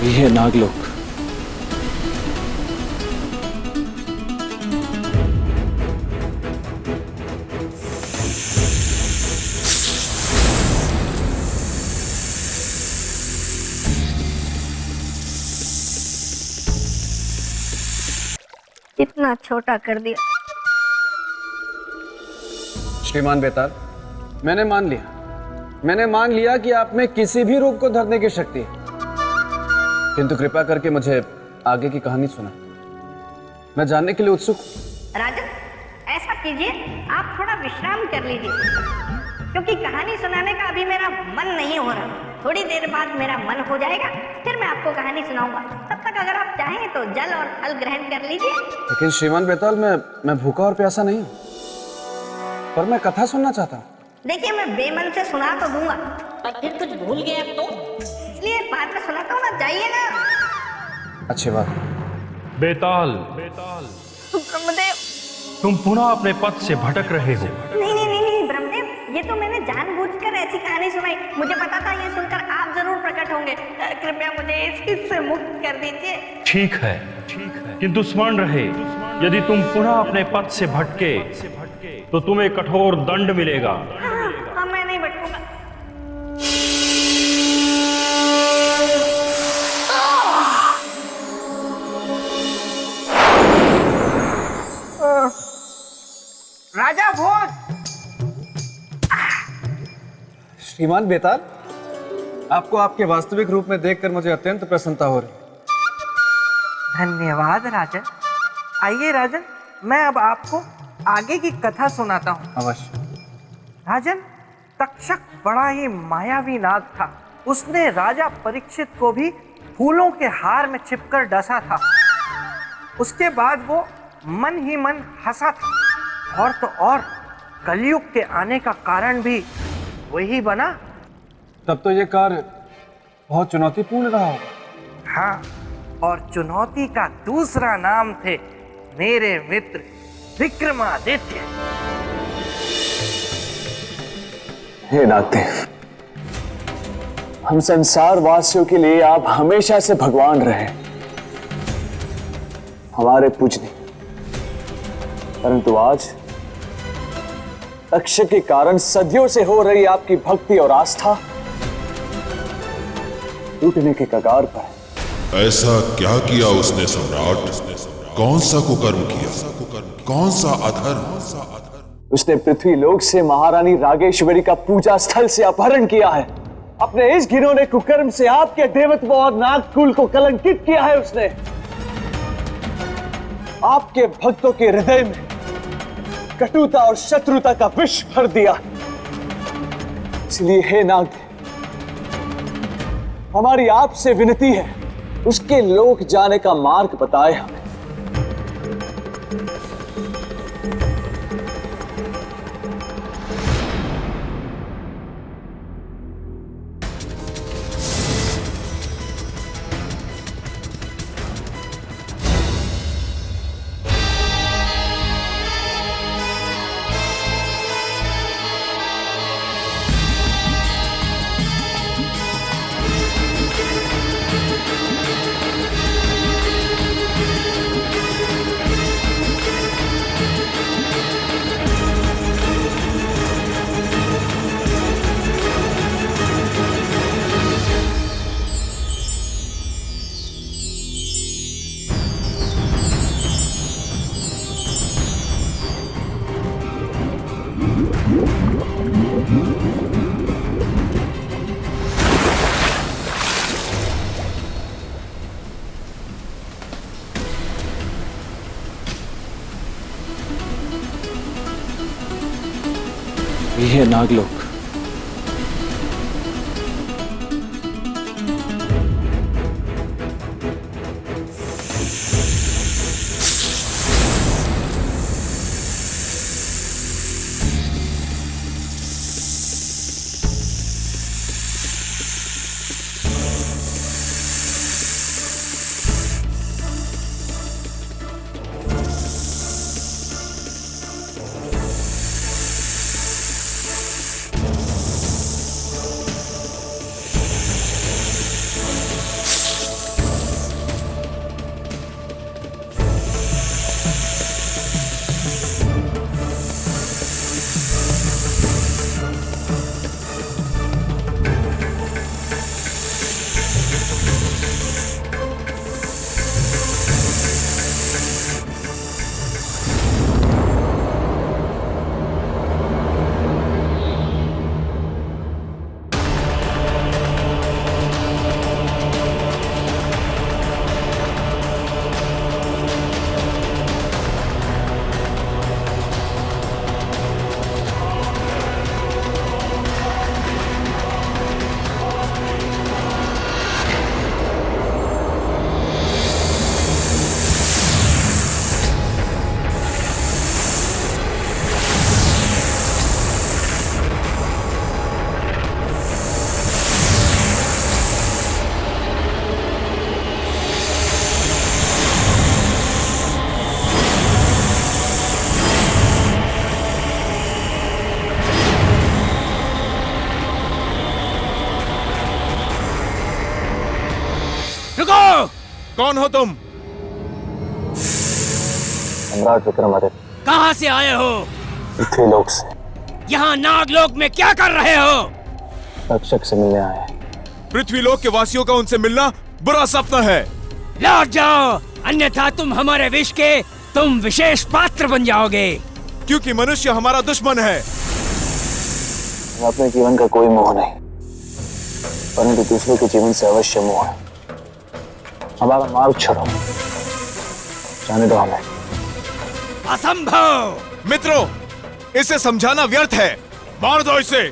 ये नागलोक। इतना छोटा कर दिया। श्रीमान बेताल, मैंने मान लिया कि आप में किसी भी रूप को धरने की शक्ति है, किंतु कृपा करके मुझे आगे की कहानी सुना। मैं जानने के लिए उत्सुक हूं। राजन, ऐसा कीजिए, आप थोड़ा विश्राम कर लीजिए, क्योंकि कहानी सुनाने का अभी मेरा मन नहीं हो रहा। थोड़ी देर बाद मेरा मन हो जाएगा, फिर मैं आपको कहानी सुनाऊंगा। तब तक अगर आप चाहें तो जल और फल ग्रहण कर लीजिए। लेकिन श्रीमान बेताल, मैं भूखा और प्यासा नहीं हूं, पर मैं कथा सुनना चाहता हूं। देखिए, मैं बेमन से सुना तो दूंगा, पर फिर कुछ भूल गया तो, इसलिए बाद में सुनाता हूँ ना, जाइए ना। अच्छी बात। बेताल, ब्रह्मदेव, तुम पुनः अपने पथ से भटक रहे हो। नहीं ब्रह्मदेव, ये तो मैंने जानबूझकर ऐसी कहानी सुनाई। मुझे पता था ये सुनकर आप जरूर प्रकट होंगे। कृपया मुझे इससे मुक्त कर दीजिए। ठीक है, किंतु स्मरण रहे, यदि तुम पुनः अपने पथ से भटके तो तुम्हें कठोर दंड मिलेगा। हाँ, मैं नहीं भटकूंगा। राजा भोज। श्रीमान बेताल, आपको आपके वास्तविक रूप में देखकर मुझे अत्यंत प्रसन्नता हो रही है। धन्यवाद राजन। आइए राजन, मैं अब आपको आगे की कथा सुनाता हूँ। अवश्य। राजन, तक्षक बड़ा ही मायावी नाग था। उसने राजा परीक्षित को भी फूलों के हार में छिपकर डसा था। उसके बाद वो मन ही मन हंसा था, और तो और कलयुग के आने का कारण भी वही बना। तब तो ये कार्य बहुत चुनौतीपूर्ण रहा होगा। हाँ, और चुनौती का दूसरा नाम थे मेरे मित्र विक्रमादित्य। हे नागदेव, हम संसार वासियों के लिए आप हमेशा से भगवान रहे, हमारे पूजनीय। परंतु आज तक्षक के कारण सदियों से हो रही आपकी भक्ति और आस्था टूटने के कगार पर है। ऐसा क्या किया उसने सम्राट? कौन सा कुकर्म किया? कौन सा अधर्म? उसने पृथ्वी लोक से महारानी रागेश्वरी का पूजा स्थल से अपहरण किया है। अपने इस घिनौने कुकर्म से आपके देवत्व और नागकुल को कलंकित किया है उसने। आपके भक्तों के हृदय में कटुता और शत्रुता का विष भर दिया। इसलिए हे नागदेव, हमारी आपसे विनती है, उसके लोक जाने का मार्ग बताए हमें। ये नागलोक। कौन हो तुम? सम्राट विक्रमादित्य। कहाँ से आए हो? पृथ्वीलोक से। यहाँ नागलोक में क्या कर रहे हो? तक्षक से मिलने आए। पृथ्वीलोक के वासियों का उनसे मिलना बुरा सपना है। लौट जाओ, अन्यथा तुम हमारे विष के तुम विशेष पात्र बन जाओगे। क्योंकि मनुष्य हमारा दुश्मन है। अपने जीवन का कोई मोह नहीं, परंतु दूसरों के जीवन से अवश्य मोह है। हमारा मार्ग छोड़ो, जाने दो हमें। असंभव। मित्रों, इसे समझाना व्यर्थ है, मार दो इसे।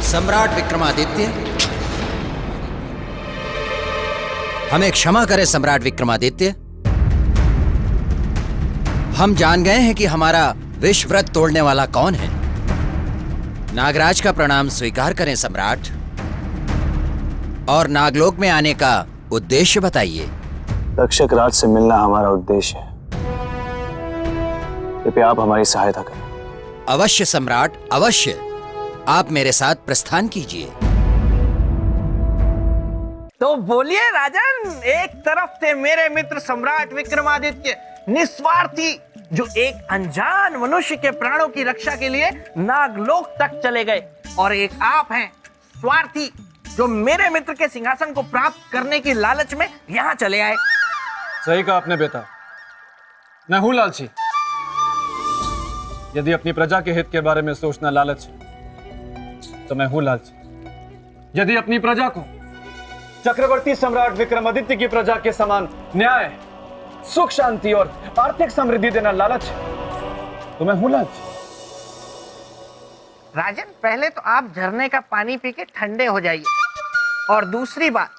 सम्राट विक्रमादित्य, हमें क्षमा करें सम्राट विक्रमादित्य। हम जान गए हैं कि हमारा विष व्रत तोड़ने वाला कौन है। नागराज का प्रणाम स्वीकार करें सम्राट, और नागलोक में आने का उद्देश्य बताइए। तक्षक राज से मिलना हमारा उद्देश्य है। कृपया आप हमारी सहायता करें। अवश्य सम्राट, अवश्य। आप मेरे साथ प्रस्थान कीजिए। तो बोलिए राजन, एक तरफ थे मेरे मित्र सम्राट विक्रमादित्य, निस्वार्थी, जो एक अनजान मनुष्य के प्राणों की रक्षा के लिए नागलोक तक चले गए, और एक आप हैं स्वार्थी, जो मेरे मित्र के सिंहासन को प्राप्त करने की लालच में यहाँ चले आए। सही कहा आपने बेटा, मैं हूं लालची। यदि अपनी प्रजा के हित के बारे में सोचना लालच है तो मैं हूं लालची। यदि अपनी प्रजा को चक्रवर्ती सम्राट विक्रमादित्य की प्रजा के समान न्याय, सुख, शांति और आर्थिक समृद्धि देना लालच है तो मैं हूं लालची। राजन, पहले तो आप झरने का पानी पी के ठंडे हो जाइए, और दूसरी बात,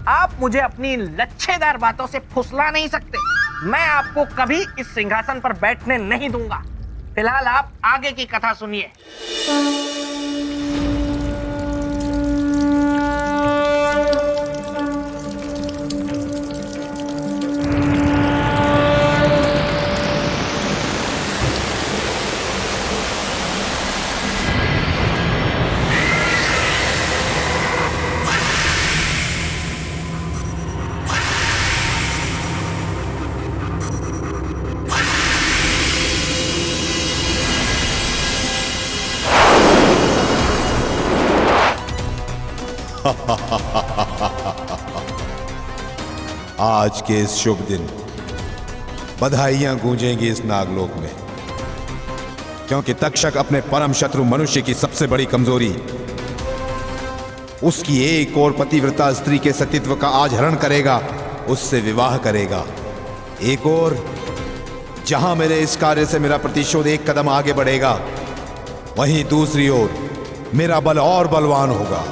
आप मुझे अपनी लच्छेदार बातों से फुसला नहीं सकते। मैं आपको कभी इस सिंहासन पर बैठने नहीं दूंगा। फिलहाल आप आगे की कथा सुनिए। आज के इस शुभ दिन बधाइयां गूंजेंगी इस नागलोक में, क्योंकि तक्षक अपने परम शत्रु मनुष्य की सबसे बड़ी कमजोरी, उसकी एक और पतिव्रता स्त्री के सतीत्व का आज हरण करेगा, उससे विवाह करेगा। एक और, जहां मेरे इस कार्य से मेरा प्रतिशोध एक कदम आगे बढ़ेगा, वहीं दूसरी ओर मेरा बल और बलवान होगा।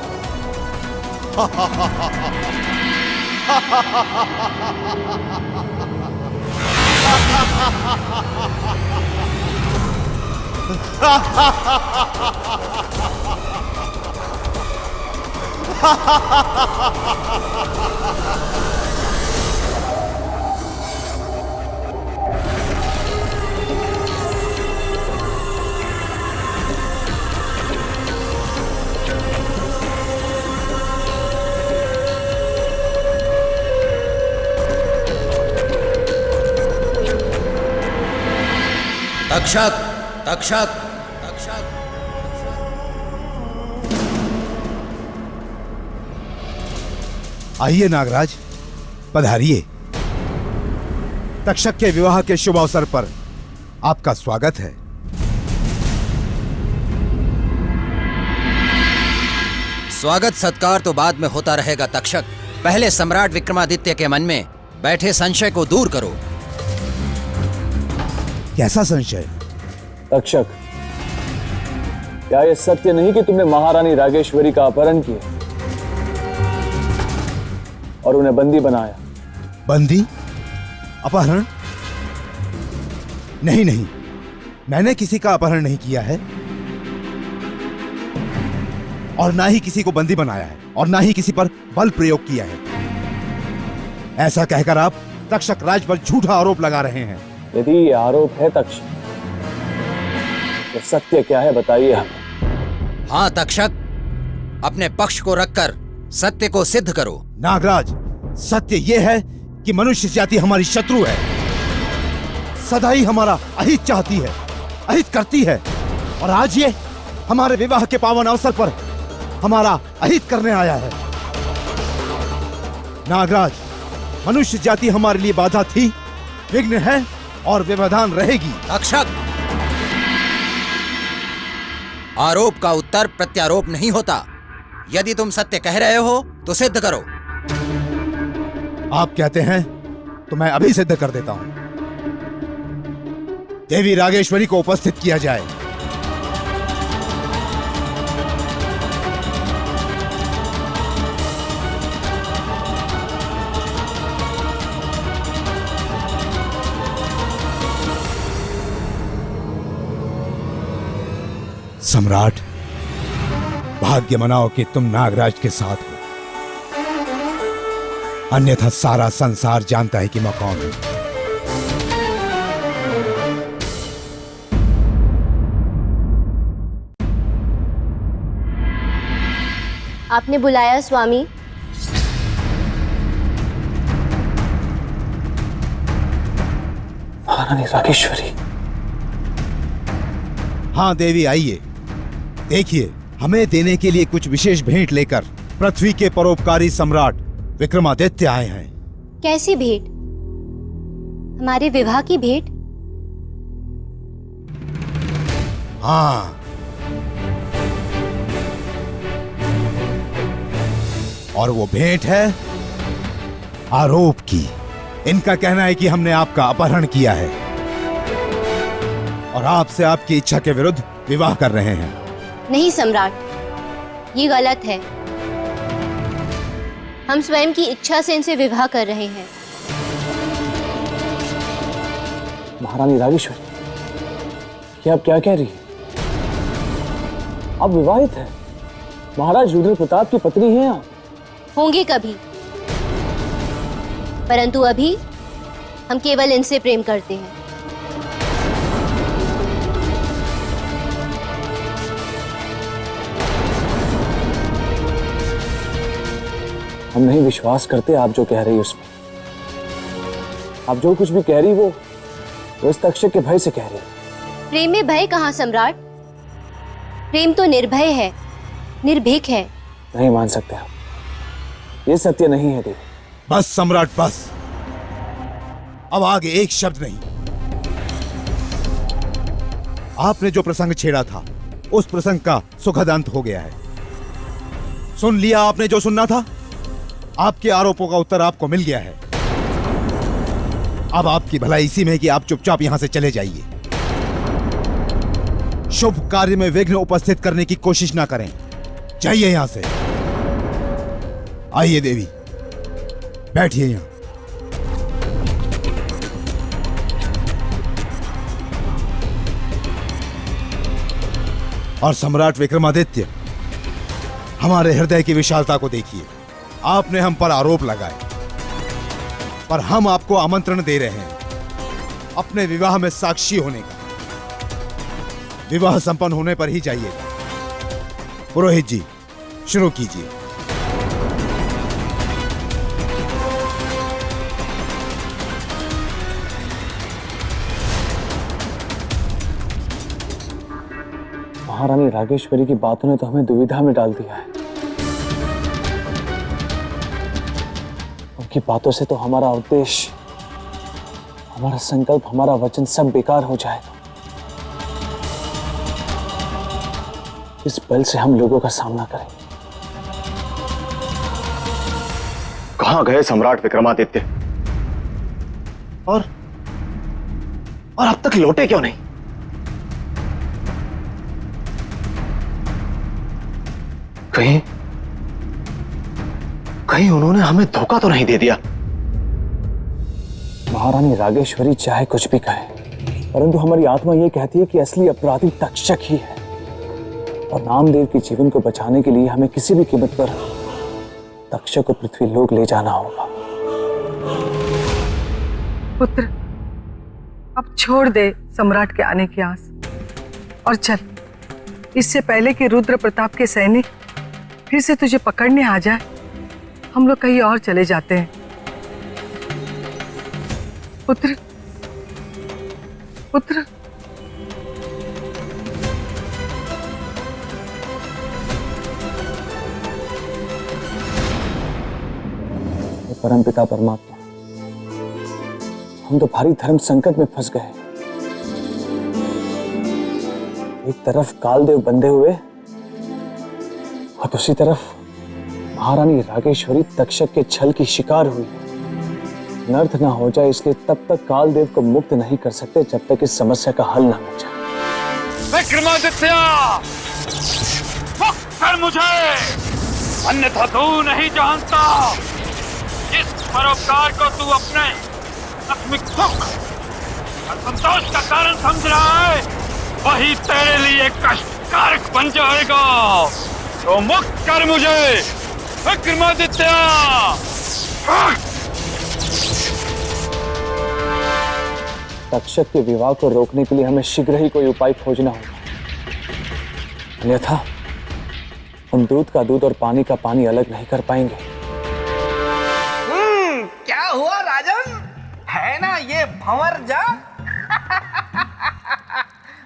तक्षक तक्षक तक्षक। आइए नागराज, पधारिए। तक्षक के विवाह के शुभ अवसर पर आपका स्वागत है। स्वागत सत्कार तो बाद में होता रहेगा तक्षक। पहले सम्राट विक्रमादित्य के मन में बैठे संशय को दूर करो। कैसा संशय? तक्षक, क्या यह सत्य नहीं कि तुमने महारानी रागेश्वरी का अपहरण किया और उन्हें बंदी बनाया? बंदी? अपहरण? नहीं नहीं, मैंने किसी का अपहरण नहीं किया है और ना ही किसी को बंदी बनाया है और ना ही किसी पर बल प्रयोग किया है। ऐसा कहकर आप तक्षक राज पर झूठा आरोप लगा रहे हैं। यदि ये आरोप है तक्षक, तो सत्य क्या है बताइए हमें। हाँ तक्षक, अपने पक्ष को रखकर सत्य को सिद्ध करो। नागराज, सत्य यह है कि मनुष्य जाति हमारी शत्रु है, सदा ही हमारा अहित चाहती है, अहित करती है, और आज ये हमारे विवाह के पावन अवसर पर हमारा अहित करने आया है। नागराज, मनुष्य जाति हमारे लिए बाधा थी, विघ्न है और व्यवधान रहेगी। तक्षक, आरोप का उत्तर प्रत्यारोप नहीं होता। यदि तुम सत्य कह रहे हो तो सिद्ध करो। आप कहते हैं तो मैं अभी सिद्ध कर देता हूं। देवी रागेश्वरी को उपस्थित किया जाए। सम्राट, भाग्य मनाओ कि तुम नागराज के साथ हो, अन्यथा सारा संसार जानता है कि मैं कौन हूं। आपने बुलाया स्वामी? महारानी रागेश्वरी। हाँ देवी, आइए। देखिए, हमें देने के लिए कुछ विशेष भेंट लेकर पृथ्वी के परोपकारी सम्राट विक्रमादित्य आए हैं। कैसी भेंट? हमारे विवाह की भेंट? हाँ, और वो भेंट है आरोप की। इनका कहना है कि हमने आपका अपहरण किया है और आपसे आपकी इच्छा के विरुद्ध विवाह कर रहे हैं। नहीं सम्राट, ये गलत है। हम स्वयं की इच्छा से इनसे विवाह कर रहे हैं। महारानी रागेश्वरी, ये आप क्या कह रही हैं? आप विवाहित हैं, महाराज रुद्र प्रताप की पत्नी हैं आप। होंगे कभी, परंतु अभी हम केवल इनसे प्रेम करते हैं। हम नहीं विश्वास करते आप जो कह रही उसमें। आप जो कुछ भी कह रही वो इस तक्षक के भय से कह रही। प्रेम में भय कहाँ सम्राट? प्रेम तो निर्भय है, निर्भीक है। नहीं मान सकते आप, ये सत्य नहीं है देवी। बस सम्राट, बस। अब आगे एक शब्द नहीं। आपने जो प्रसंग छेड़ा था उस प्रसंग का सुखद अंत हो गया है। सुन लिया आपने जो सुनना था। आपके आरोपों का उत्तर आपको मिल गया है। अब आपकी भलाई इसी में है कि आप चुपचाप यहां से चले जाइए। शुभ कार्य में विघ्न उपस्थित करने की कोशिश ना करें। जाइए यहां से। आइए देवी, बैठिए यहां। और सम्राट विक्रमादित्य, हमारे हृदय की विशालता को देखिए। आपने हम पर आरोप लगाए, पर हम आपको आमंत्रण दे रहे हैं अपने विवाह में साक्षी होने का। विवाह संपन्न होने पर ही जाइएगा। पुरोहित जी, शुरू कीजिए। महारानी रागेश्वरी की बातों ने तो हमें दुविधा में डाल दिया है। उनकी बातों से तो हमारा उद्देश्य, हमारा संकल्प, हमारा वचन सब बेकार हो जाएगा। इस बल से हम लोगों का सामना करेंगे। कहां गए सम्राट विक्रमादित्य? और अब तक लौटे क्यों नहीं? कहीं उन्होंने हमें धोखा तो नहीं दे दिया? महारानी रागेश्वरी चाहे कुछ भी कहे, परंतु हमारी आत्मा यह कहती है कि असली अपराधी तक्षक ही है, और नामदेव के जीवन को बचाने के लिए हमें किसी भी कीमत पर तक्षक को पृथ्वीलोक ले जाना होगा। पुत्र, अब छोड़ दे सम्राट के आने की आस और चल, इससे पहले कि रुद्र प्रताप के सैनिक फिर से तुझे पकड़ने आ जाए, हम लोग कहीं और चले जाते हैं। पुत्र, पुत्र। परमपिता परमात्मा, हम तो भारी धर्म संकट में फंस गए। एक तरफ कालदेव बंधे हुए और दूसरी तरफ महारानी रागेश्वरी तक्षक के छल की शिकार हुई। अनर्थ ना हो जाए इसलिए तब तक कालदेव को मुक्त नहीं कर सकते जब तक इस समस्या का हल ना हो जाए। विक्रमादित्य, मुक्त कर मुझे, अन्यथा तू नहीं जानता जिस परोपकार को तू अपने आत्मिक सुख और संतोष का कारण समझ रहा है, वही तेरे लिए कष्टकारक बन जाएगा। तो मुक्त कर मुझे विक्रमादित्य। तक्षक के विवाह को रोकने के लिए हमें शीघ्र ही कोई उपाय खोजना होगा, अन्यथा हम दूध का दूध और पानी का पानी अलग नहीं कर पाएंगे। क्या हुआ राजन? है ना ये भंवर जा?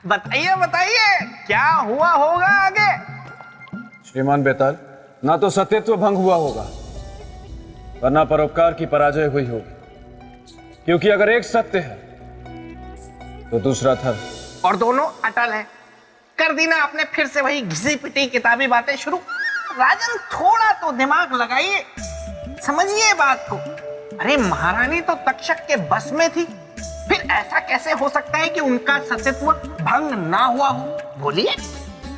बताइए बताइए, क्या हुआ होगा आगे? श्रीमान बेताल, ना तो सत्यत्व भंग हुआ होगा, वरना परोपकार की पराजय हुई होगी। क्योंकि अगर एक सत्य है तो दूसरा धर्म, और दोनों अटल है। कर दी ना आपने फिर से वही घिसी पिटी किताबी बातें शुरू। राजन, थोड़ा तो दिमाग लगाइए, समझिए बात को। अरे महारानी तो तक्षक के बस में थी, फिर ऐसा कैसे हो सकता है कि उनका सत्यत्व भंग ना हुआ हो? बोलिए,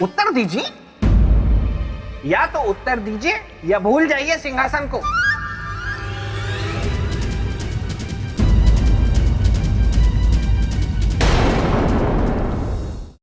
उत्तर दीजिए। या तो उत्तर दीजिए या भूल जाइए सिंहासन को।